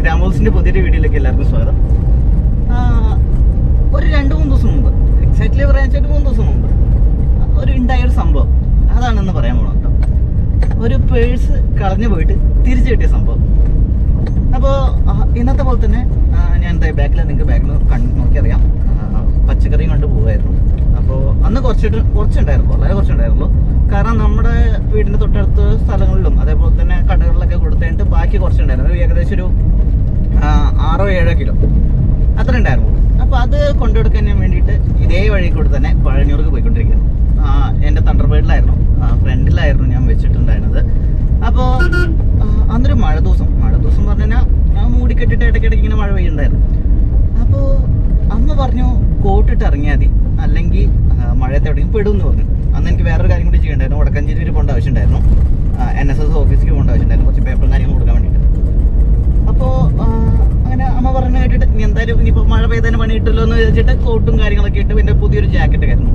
ഗ്രാമോസിന്റെ പുതിയൊരു വീഡിയോയിലേക്ക് എല്ലാവർക്കും സ്വാഗതം. ഒരു 2-3 ദിവസം മുമ്പ്, എക്സാക്ട്ലി പറയാൻ 3 ദിവസം മുമ്പ് ഒരു ഉണ്ടായൊരു സംഭവം, അതാണെന്ന് പറയാൻ പോകണം കേട്ടോ. ഒരു പേഴ്സ് കളഞ്ഞു പോയിട്ട് തിരിച്ചു കിട്ടിയ സംഭവം. അപ്പോൾ ഇന്നത്തെ പോലെ തന്നെ ഞാൻ എന്താ ബാക്കിൽ നിങ്ങൾക്ക് ബാക്കിൽ നോക്കിയറിയാം, പച്ചക്കറിയും കൊണ്ട് പോകുമായിരുന്നു. അപ്പോൾ അന്ന് കുറച്ചുണ്ടായിരുന്നു, വളരെ കുറച്ചുണ്ടായിരുന്നുള്ളൂ. കാരണം നമ്മുടെ വീടിൻ്റെ തൊട്ടടുത്ത സ്ഥലങ്ങളിലും അതേപോലെ തന്നെ കടകളിലൊക്കെ കൊടുത്തിട്ട് ബാക്കി കുറച്ചുണ്ടായിരുന്നു. ഏകദേശം ഒരു 6-7 കിലോ അത്ര ഉണ്ടായിരുന്നു. അപ്പോൾ അത് കൊണ്ടുകൊടുക്കാൻ വേണ്ടിയിട്ട് ഇതേ വഴി കൂടെ തന്നെ പഴഞ്ഞൂർക്ക് പോയിക്കൊണ്ടിരിക്കുന്നു. എൻ്റെ തണ്ടർബേഡിലായിരുന്നു, ഫ്രണ്ടിലായിരുന്നു ഞാൻ വെച്ചിട്ടുണ്ടായിരുന്നത്. അപ്പോൾ അന്നൊരു മഴ ദിവസം പറഞ്ഞു കഴിഞ്ഞാൽ മൂടിക്കെട്ടിട്ട് ഇടയ്ക്കിടയ്ക്ക് ഇങ്ങനെ മഴ പെയ്യുണ്ടായിരുന്നു. അപ്പോൾ അമ്മ പറഞ്ഞു കോട്ടിട്ട് ഇറങ്ങിയാൽ മതി, അല്ലെങ്കിൽ മഴയത്ത് എവിടെയും പെടുമെന്ന് പറഞ്ഞു. അന്ന് എനിക്ക് വേറൊരു കാര്യം കൂടി ചെയ്യണ്ടായിരുന്നു. വടക്കഞ്ചേരി വരെ പോകേണ്ട ആവശ്യമുണ്ടായിരുന്നു, NSS ഓഫീസിലേക്ക് പോകേണ്ട ആവശ്യമുണ്ടായിരുന്നു, കുറച്ച് പേപ്പറും കാര്യങ്ങളും കൊടുക്കാൻ വേണ്ടിയിട്ട്. അപ്പോൾ അങ്ങനെ അമ്മ പറഞ്ഞു കേട്ടിട്ട് ഇനി എന്തായാലും ഇനിയിപ്പോൾ മഴ പെയ്തതിന് പണി കിട്ടുമല്ലോ എന്ന് വിചാരിച്ചിട്ട് കോട്ടും കാര്യങ്ങളൊക്കെ ഇട്ട് പിന്നെ പുതിയൊരു ജാക്കറ്റ് ആയിരുന്നു.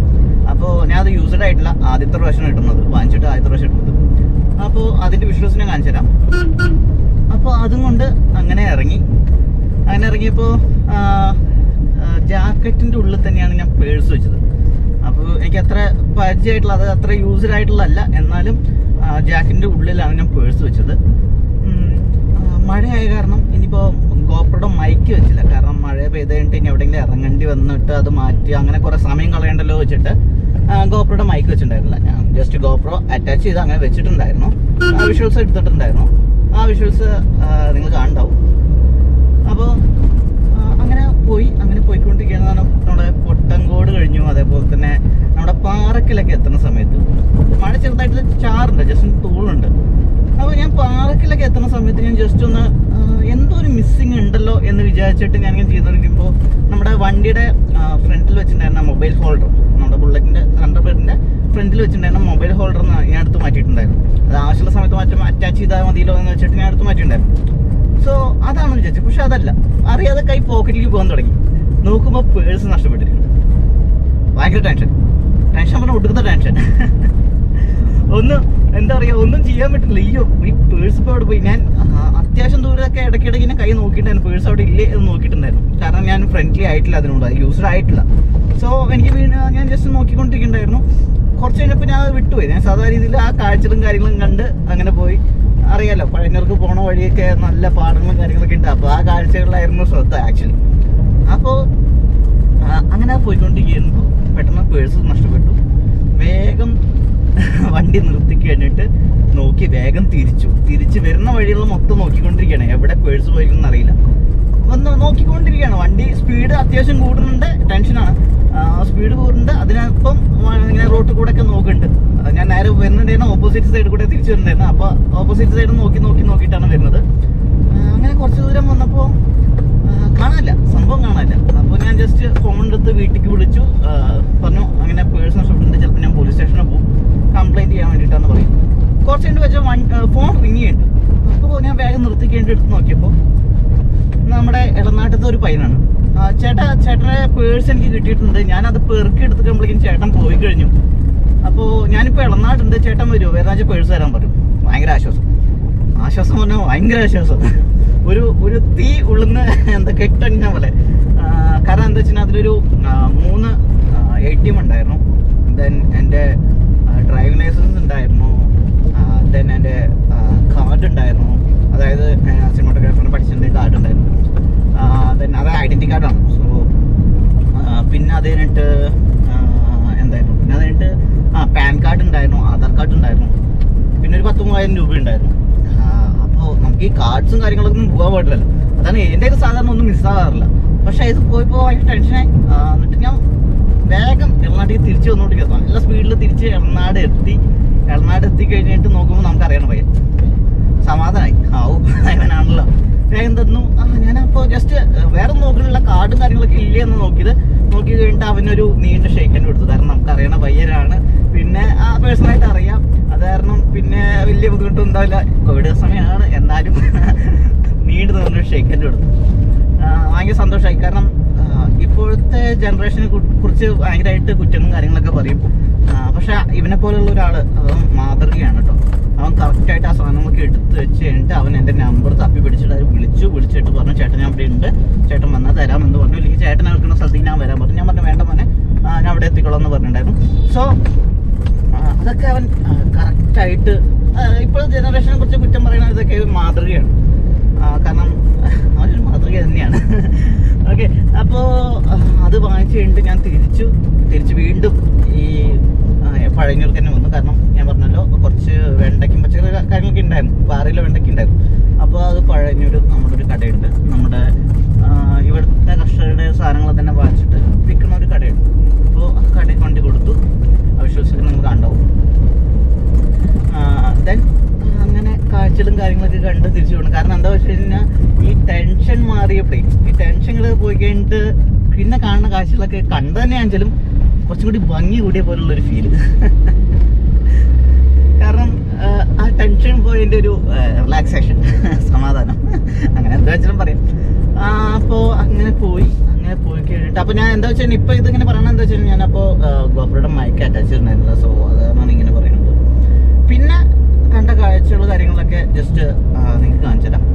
അപ്പോൾ ഞാൻ അത് യൂസ്ഡ് ആയിട്ടില്ല, ആദ്യത്തെ പ്രാവശ്യം ഇട്ടുന്നത്, വാങ്ങിച്ചിട്ട് ആദ്യത്തെ പ്രാവശ്യം ഇട്ടുന്നത്. അപ്പോൾ അതിൻ്റെ വിഷ്വൽസ് ഞാൻ കാണിച്ചു തരാം. അപ്പോൾ അതും കൊണ്ട് അങ്ങനെ ഇറങ്ങിയപ്പോൾ ജാക്കറ്റിൻ്റെ ഉള്ളിൽ തന്നെയാണ് ഞാൻ പേഴ്സ് വെച്ചത്. അപ്പോൾ എനിക്ക് അത്ര പരിചയമായിട്ടുള്ള, അത് അത്ര യൂസ്ഡ് ആയിട്ടുള്ളതല്ല, എന്നാലും ജാക്കറ്റിൻ്റെ ഉള്ളിലാണ് ഞാൻ പേഴ്സ് വെച്ചത്. മഴയായ കാരണം ഇനിയിപ്പോൾ ഗോപ്രോയുടെ മൈക്ക് വെച്ചില്ല, കാരണം മഴ പെയ്ത് കഴിഞ്ഞിട്ട് ഇനി എവിടെയെങ്കിലും ഇറങ്ങേണ്ടി വന്നിട്ട് അത് മാറ്റി അങ്ങനെ കുറേ സമയം കളയണ്ടല്ലോ വെച്ചിട്ട് ഗോപ്രോയുടെ മൈക്ക് വെച്ചിട്ടുണ്ടായിരുന്നില്ല. ഞാൻ ജസ്റ്റ് ഗോപ്രോ അറ്റാച്ച് ചെയ്ത് അങ്ങനെ വെച്ചിട്ടുണ്ടായിരുന്നു. ആ വിഷ്വൽസ് എടുത്തിട്ടുണ്ടായിരുന്നു. ആ വിഷ്വൽസ് നിങ്ങൾ കാണണ്ടാവും. അപ്പോൾ അങ്ങനെ പോയിക്കൊണ്ടിരിക്കുകയാണ്. നമ്മുടെ പൊട്ടങ്കോട് കഴിഞ്ഞു, അതേപോലെ തന്നെ നമ്മുടെ പാറക്കിലൊക്കെ എത്തുന്ന സമയത്ത് മഴ ചെറുതായിട്ട് ചാറുണ്ട്, ജസ്റ്റ് തൂളുണ്ട്. അപ്പോൾ ഞാൻ പാറക്കിലൊക്കെ എത്തുന്ന സമയത്ത് ഞാൻ ജസ്റ്റ് ഒന്ന് എന്തോ ഒരു മിസ്സിങ് ഉണ്ടല്ലോ എന്ന് വിചാരിച്ചിട്ട് ഞാനിങ്ങനെ ചെയ്തുകൊണ്ടിരിക്കുമ്പോൾ നമ്മുടെ വണ്ടിയുടെ ഫ്രണ്ടിൽ വെച്ചിട്ടുണ്ടായിരുന്ന മൊബൈൽ ഹോൾഡർ, നമ്മുടെ ബുള്ളറ്റിൻ്റെ തണ്ടർബേഡിൻ്റെ ഫ്രണ്ടിൽ വെച്ചിട്ടുണ്ടായിരുന്ന മൊബൈൽ ഹോൾഡർ ഞാൻ എടുത്ത് മാറ്റിയിട്ടുണ്ടായിരുന്നു. അത് ആവശ്യമുള്ള സമയത്ത് അറ്റാച്ച് ചെയ്താൽ മതിയല്ലോ എന്ന് വെച്ചിട്ട് ഞാൻ എടുത്ത് മാറ്റിയിട്ടുണ്ടായിരുന്നു. സോ അതാണ് വിചാരിച്ചത്. പക്ഷെ അതല്ല, അറിയാതെ കൈ പോക്കറ്റിലേക്ക് പോകാൻ തുടങ്ങി. നോക്കുമ്പോൾ പേഴ്സ് നഷ്ടപ്പെട്ടിരിക്കുന്നു. ഭയങ്കര ടെൻഷൻ പറഞ്ഞാൽ ഒടുക്കുന്ന ടെൻഷൻ. എന്താ പറയുക, ഒന്നും ചെയ്യാൻ പറ്റില്ല. ഈ പേഴ്സ് ഇപ്പോൾ അവിടെ പോയി. ഞാൻ അത്യാവശ്യം ദൂരമൊക്കെ ഇടയ്ക്കിടയ്ക്ക് ഞാൻ കൈ നോക്കിയിട്ടുണ്ടായിരുന്നു, പേഴ്സ് അവിടെ ഇല്ലേ എന്ന് നോക്കിയിട്ടുണ്ടായിരുന്നു. കാരണം ഞാൻ ഫ്രണ്ട്ലി ആയിട്ടില്ല, അതിനോട് യൂസ്ഡ് ആയിട്ടില്ല. സോ എനിക്ക് ഞാൻ ജസ്റ്റ് നോക്കിക്കൊണ്ടിരിക്കുന്നുണ്ടായിരുന്നു. കുറച്ച് കഴിഞ്ഞപ്പോൾ ഞാൻ അത് വിട്ടുപോയി. ഞാൻ സാധാരണ രീതിയിൽ ആ കാഴ്ചകളും കാര്യങ്ങളും കണ്ട് അങ്ങനെ പോയി. അറിയാലോ, പഴയനർക്ക് പോണ വഴിയൊക്കെ നല്ല പാടങ്ങളും കാര്യങ്ങളൊക്കെ ഉണ്ട്. അപ്പോൾ ആ കാഴ്ചകളിലായിരുന്നു ശ്രദ്ധ ആക്ച്വലി. അപ്പോൾ അങ്ങനെ പോയിക്കൊണ്ടിരിക്കുന്നു. പെട്ടെന്ന് പേഴ്സ് നഷ്ടപ്പെട്ടു. വേഗം വണ്ടി നിർത്തി കഴിഞ്ഞിട്ട് നോക്കി വേഗം തിരിച്ച് വരുന്ന വഴികൾ മൊത്തം നോക്കിക്കൊണ്ടിരിക്കുകയാണ്. എവിടെ പേഴ്സ് പോയിരിക്കുന്നു അറിയില്ല. നോക്കിക്കൊണ്ടിരിക്കുകയാണ്. വണ്ടി സ്പീഡ് അത്യാവശ്യം കൂടുന്നുണ്ട്, ടെൻഷനാണ്. സ്പീഡ് കൂടുന്നുണ്ട്. അതിനപ്പം ഇങ്ങനെ റോട്ടിൽ കൂടെ ഒക്കെ നോക്കുന്നുണ്ട്. ഞാൻ നേരെ വരുന്നുണ്ടായിരുന്നു, ഓപ്പോസിറ്റ് സൈഡിൽ കൂടെ തിരിച്ചു വരുന്നുണ്ടായിരുന്നു. അപ്പോൾ ഓപ്പോസിറ്റ് സൈഡ് നോക്കിയിട്ടാണ് വരുന്നത്. അങ്ങനെ കുറച്ച് ദൂരം വന്നപ്പോൾ സംഭവം കാണാനില്ല. അപ്പോൾ ഞാൻ ജസ്റ്റ് ഫോൺ എടുത്ത് വീട്ടിലേക്ക് വിളിച്ചു, പറഞ്ഞു അങ്ങനെ പേഴ്സ് നഷ്ടപ്പെട്ടിട്ടുണ്ട്, ചിലപ്പോൾ ഞാൻ പോലീസ് സ്റ്റേഷനിൽ പോകും, കംപ്ലയിൻറ്റ് ചെയ്യാൻ വേണ്ടിയിട്ടാന്ന് പറയും. കുറച്ച് കഴിഞ്ഞ് വെച്ചാൽ ഫോൺ റിങ് ചെയ്യുന്നുണ്ട്. അപ്പോൾ ഞാൻ വേഗം നിർത്തിക്കേണ്ടി എടുത്ത് നോക്കിയപ്പോൾ നമ്മുടെ ഇളനാട്ടത്തെ ഒരു പയ്യനാണ്. ചേട്ടൻ്റെ പേഴ്സ് എനിക്ക് കിട്ടിയിട്ടുണ്ട്, ഞാനത് പെറുക്കി എടുത്തുമ്പോഴേക്കും ചേട്ടൻ പോയി കഴിഞ്ഞു. അപ്പോൾ ഞാനിപ്പോൾ ഇളനാട്ടുണ്ട്, ചേട്ടൻ വരുമോ, വേറെ പേഴ്സ് തരാൻ പറയും. ഭയങ്കര ആശ്വാസം പറഞ്ഞാൽ ഭയങ്കര ആശ്വാസം. ഒരു തീ ഉള്ളുന്ന എന്താ കെട്ടണിഞ്ഞ പോലെ. കാരണം എന്താ വെച്ചാൽ അതിലൊരു 3 ATM ഉണ്ടായിരുന്നു, ദെൻ എൻ്റെ ഡ്രൈവിംഗ് ലൈസൻസ് ഉണ്ടായിരുന്നു, ദെൻ എൻ്റെ കാർഡ് ഉണ്ടായിരുന്നു, അതായത് സിനിമാറ്റോഗ്രാഫറിന് പഠിച്ചതിൻ്റെ കാർഡ് ഉണ്ടായിരുന്നു, ദെൻ അത് ഐഡൻറ്റി കാർഡാണ്. സോ പിന്നെ അത് കഴിഞ്ഞിട്ട് എന്തായിരുന്നു, പിന്നെ അത് കഴിഞ്ഞിട്ട് പാൻ കാർഡ് ഉണ്ടായിരുന്നു, ആധാർ കാർഡ് ഉണ്ടായിരുന്നു, പിന്നെ ഒരു 10,000-3000 രൂപ ഉണ്ടായിരുന്നു. അപ്പോൾ നമുക്ക് ഈ കാർഡ്സും കാര്യങ്ങളൊന്നും പോകാൻ പാടില്ലല്ലോ. അതാണ് എൻ്റെ ഒരു സാധാരണ ഒന്നും മിസ്സാകാറില്ല. പക്ഷേ ഇത് പോയപ്പോൾ ഭയങ്കര ടെൻഷനായി. എന്നിട്ട് ഞാൻ വേഗം എറണാട്ടിലേക്ക് തിരിച്ച് വന്നുകൊണ്ടിരിക്കുക. നല്ല സ്പീഡിൽ തിരിച്ച് എറണാട് എത്തി കഴിഞ്ഞിട്ട് നോക്കുമ്പോൾ നമുക്കറിയണം പയ്യൻ. സമാധാനമായി, അവനാണല്ലോ. വേഗം തന്നു. ഞാനപ്പോൾ ജസ്റ്റ് വേറെ നോക്കാനുള്ള കാർഡും കാര്യങ്ങളൊക്കെ ഇല്ലേ എന്ന് നോക്കി കഴിഞ്ഞിട്ട് അവനൊരു നീണ്ട ഷെയ്ക്കൻ കൊടുത്തു. കാരണം നമുക്കറിയണ പയ്യനാണ്, പിന്നെ പേഴ്സണലായിട്ട് അറിയാം. അത് കാരണം പിന്നെ വലിയ ബുദ്ധിമുട്ടൊന്നും ഉണ്ടാവില്ല. കോവിഡ് സമയമാണ്, എന്നാലും നീണ്ടു നിന്നൊരു ഷെയ്ക്കൻ കൊടുത്തു. ഭയങ്കര സന്തോഷമായി. കാരണം ഇപ്പോഴത്തെ ജനറേഷനെ കുറിച്ച് ഭയങ്കരമായിട്ട് കുറ്റങ്ങളും കാര്യങ്ങളൊക്കെ പറയും. പക്ഷെ ഇവനെ പോലുള്ള ഒരാൾ അവൻ മാതൃകയാണ് കേട്ടോ. അവൻ കറക്റ്റായിട്ട് ആ സാധനങ്ങളൊക്കെ ബാഗൊക്കെ എടുത്ത് വെച്ച് കഴിഞ്ഞിട്ട് അവൻ എൻ്റെ നമ്പർ തപ്പി പിടിച്ചിട്ട് അത് വിളിച്ചിട്ട് പറഞ്ഞു ചേട്ടൻ ഞാൻ അവിടെ ഉണ്ട്, ചേട്ടൻ വന്നാൽ തരാമെന്ന് പറഞ്ഞു. ഇല്ലെങ്കിൽ ചേട്ടനെ വെക്കുന്ന സ്ഥലത്തേക്ക് ഞാൻ വരാൻ പറഞ്ഞു. ഞാൻ പറഞ്ഞു വേണ്ട മോനെ, ഞാൻ അവിടെ എത്തിക്കോളാം എന്ന് പറഞ്ഞിട്ടുണ്ടായിരുന്നു. സോ അതൊക്കെ അവൻ കറക്റ്റായിട്ട്, ഇപ്പോൾ ജനറേഷനെ കുറിച്ച് കുറ്റം പറയുന്നത് ഇതൊക്കെ മാതൃകയാണ്. കാരണം അവനൊരു മാതൃക തന്നെയാണ്. ഓക്കെ, അപ്പോൾ അത് വാങ്ങിച്ചു കഴിഞ്ഞിട്ട് ഞാൻ തിരിച്ച് വീണ്ടും ഈ പഴയന്നൂർക്ക് തന്നെ വന്നു. കാരണം ഞാൻ പറഞ്ഞല്ലോ കുറച്ച് വെണ്ടയ്ക്കും പച്ചക്കറി കാര്യങ്ങളൊക്കെ ഉണ്ടായിരുന്നു, 6 കിലോ വെണ്ടയ്ക്ക് ഉണ്ടായിരുന്നു. അപ്പോൾ അത് പഴയന്നൂർ നമ്മുടെ ഒരു കടയുണ്ട്, നമ്മുടെ ഇവിടുത്തെ കർഷകരുടെ സാധനങ്ങൾ തന്നെ വാങ്ങിച്ചിട്ട് വിൽക്കുന്ന ഒരു കടയുണ്ട്. അപ്പോൾ ആ കടയിൽ കൊണ്ട് കൊടുത്തു. വിശ്വസിച്ച് നമുക്ക് കണ്ടാവും. ദെൻ അങ്ങനെ കാഴ്ചകളും കാര്യങ്ങളൊക്കെ കണ്ട് തിരിച്ചു പോകണം. കാരണം എന്താ വെച്ച് കഴിഞ്ഞാൽ ഈ ടെൻഷൻ മാറിയപ്പോഴേ, ഈ ടെൻഷനുകൾ പോയി കഴിഞ്ഞിട്ട് പിന്നെ കാണുന്ന കാഴ്ചകളൊക്കെ കണ്ടു തന്നെയാണെങ്കിലും കുറച്ചും കൂടി ഭംഗി കൂടിയ പോലുള്ളൊരു ഫീല്. കാരണം ആ ടെൻഷൻ പോയതിൻ്റെ ഒരു റിലാക്സേഷൻ, സമാധാനം, അങ്ങനെ എന്താ വെച്ചാലും പറയാം. അപ്പോൾ അങ്ങനെ പോയി കഴിഞ്ഞിട്ട് അപ്പോൾ ഞാൻ എന്താ വെച്ചാൽ ഇപ്പോൾ ഇതിങ്ങനെ പറയണത് എന്താ വെച്ചാൽ ഞാനപ്പോൾ ഗോപ്രോയുടെ മൈക്ക് അറ്റാച്ച് ചെയ്തിട്ടുണ്ടായിരുന്നില്ല. സോ അതാണ് ഇങ്ങനെ പറയുന്നത്. പിന്നെ കണ്ട കാഴ്ചകൾ കാര്യങ്ങളൊക്കെ ജസ്റ്റ് നിങ്ങൾക്ക് കാണിച്ചു തരാം.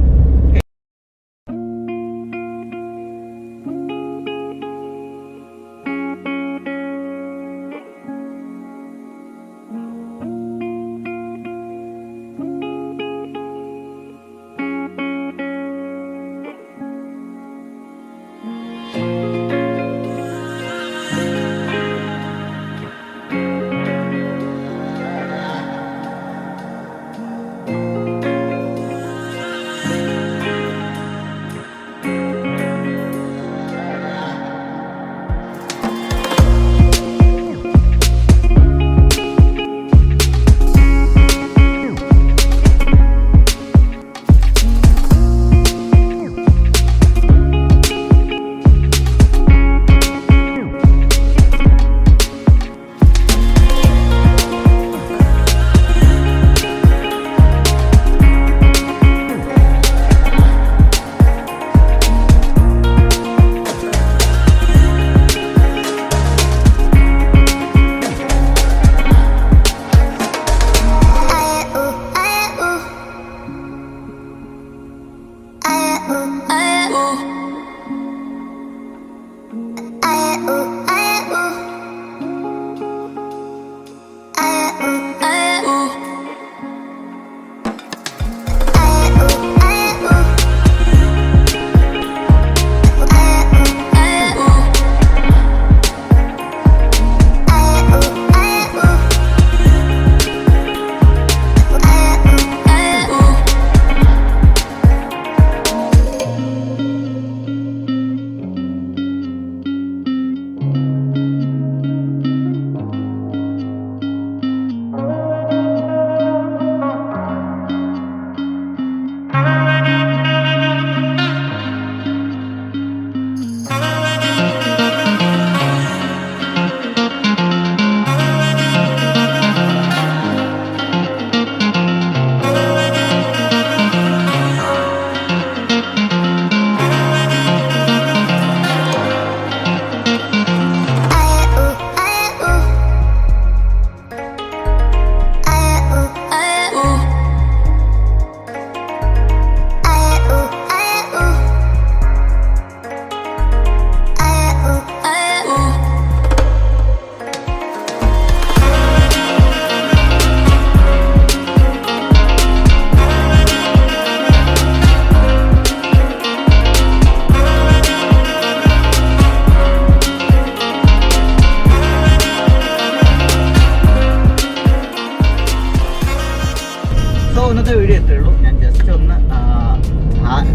ഇന്നത്തെ വീഡിയോ എത്രയേ ഉള്ളൂ. ഞാൻ ജസ്റ്റ് ഒന്ന്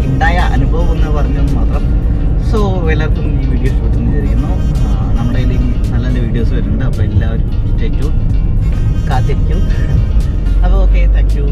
ഉണ്ടായ അനുഭവം ഒന്ന് പറഞ്ഞെന്ന് മാത്രം. സോ എല്ലാവർക്കും ഈ വീഡിയോ ഇഷ്ടപ്പെട്ടെന്ന് വിചാരിക്കുന്നു. നമ്മുടെ കയ്യിൽ ഇനി നല്ല നല്ല വീഡിയോസ് വരുന്നുണ്ട്. അപ്പോൾ എല്ലാവരും സ്റ്റേ ട്യൂൺ, കാത്തിരിക്കും. അപ്പോൾ ഓക്കെ, താങ്ക് യു.